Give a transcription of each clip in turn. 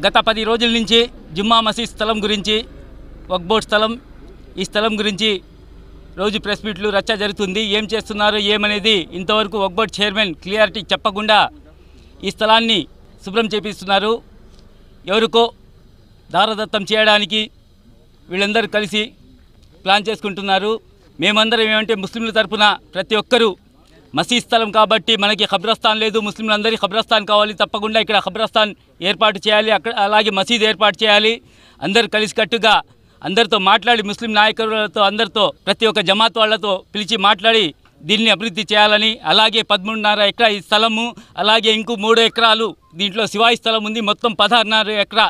గత 10 రోజుల నుంచి జుమ్మా మసీద్ స్థలం గురించి, వక్ఫ్ బోర్డ్ స్థలం, ఈ స్థలం గురించి రోజు ప్రెస్ మీట్లు రచ్చ జరుగుతుంది. ఏం చేస్తున్నారు ఏమనేది ఇంతవరకు వక్ఫ్ బోర్డ్ చైర్మన్ క్లియారిటీ చెప్పకుండా ఈ స్థలాన్ని శుభ్రం చేపిస్తున్నారు. ఎవరికో దారదత్తం చేయడానికి వీళ్ళందరూ కలిసి ప్లాన్ చేసుకుంటున్నారు. మేమందరం ఏమంటే ముస్లింల తరపున ప్రతి ఒక్కరూ మసీద్ స్థలం కాబట్టి మనకి ఖబ్రస్థాన్ లేదు, ముస్లింలందరికీ ఖబ్రస్థాన్ కావాలి, తప్పకుండా ఇక్కడ ఖబ్రస్థాన్ ఏర్పాటు చేయాలి, అక్కడ అలాగే మసీద్ ఏర్పాటు చేయాలి. అందరూ కలిసికట్టుగా అందరితో మాట్లాడి, ముస్లిం నాయకులతో అందరితో ప్రతి ఒక్క జమాత్ వాళ్ళతో పిలిచి మాట్లాడి దీన్ని అభివృద్ధి చేయాలని, అలాగే 13.5 ఎకరా ఈ స్థలము, అలాగే ఇంకో 3 ఎకరాలు దీంట్లో శివాయి స్థలం ఉంది, మొత్తం 16.5 ఎకరా.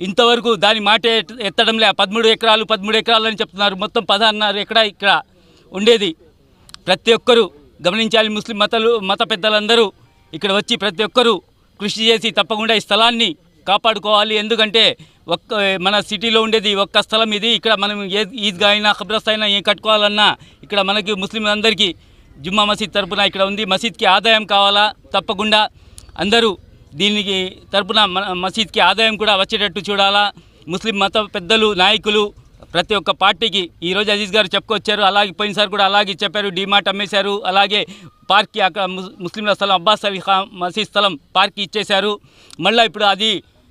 ఇంతవరకు దాని మాట ఎత్తడంలే. 13 ఎకరాలు అని చెప్తున్నారు, మొత్తం 16.5 ఎకరా ఇక్కడ ఉండేది. ప్రతి ఒక్కరూ గమనించాలి. ముస్లిం మత పెద్దలందరూ ఇక్కడ వచ్చి ప్రతి ఒక్కరూ కృషి చేసి తప్పకుండా ఈ స్థలాన్ని కాపాడుకోవాలి. ఎందుకంటే మన సిటీలో ఉండేది ఒక్క స్థలం ఇది. ఇక్కడ మనం ఈద్గా అయినా ఖబ్రస్థాన్ అయినా ఏం కట్టుకోవాలన్నా ఇక్కడ మనకి ముస్లింలందరికీ జుమ్మా మసీద్ తరపున ఇక్కడ ఉంది. మసీద్కి ఆదాయం కావాలా, తప్పకుండా అందరూ దీనికి తరపున మసీద్కి ఆదాయం కూడా వచ్చేటట్టు చూడాలా. ముస్లిం మత పెద్దలు, నాయకులు ప్రతి ఒక్క పార్టీకి ఈరోజు అజీజ్ గారు చెప్పుకొచ్చారు. అలాగే పోయినసారి కూడా అలాగే చెప్పారు. డీమార్ట్ అమ్మేశారు, అలాగే పార్క్కి అక్కడ ముస్లింల స్థలం అబ్బాస్ అలీ ఖాన్ మసీద్ స్థలం పార్క్కి ఇచ్చేశారు. మళ్ళీ ఇప్పుడు అది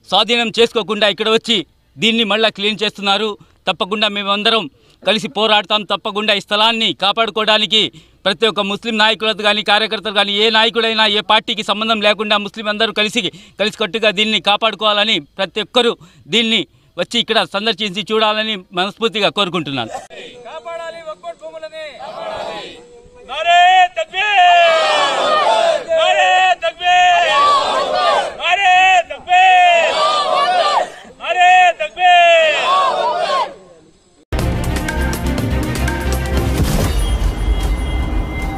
స్వాధీనం చేసుకోకుండా ఇక్కడ వచ్చి దీన్ని మళ్ళీ క్లీన్ చేస్తున్నారు. తప్పకుండా మేమందరం కలిసి పోరాడతాం. తప్పకుండా ఈ స్థలాన్ని కాపాడుకోవడానికి ప్రతి ఒక్క ముస్లిం నాయకులతో కానీ, కార్యకర్తలు కానీ, ఏ నాయకుడైనా ఏ పార్టీకి సంబంధం లేకుండా ముస్లిం అందరూ కలిసికట్టుగా దీన్ని కాపాడుకోవాలని, ప్రతి ఒక్కరూ దీన్ని వచ్చి ఇక్కడ సందర్శించి చూడాలని మనస్ఫూర్తిగా కోరుకుంటున్నాను. నారే తక్బీర్! నారే తక్బీర్! నారే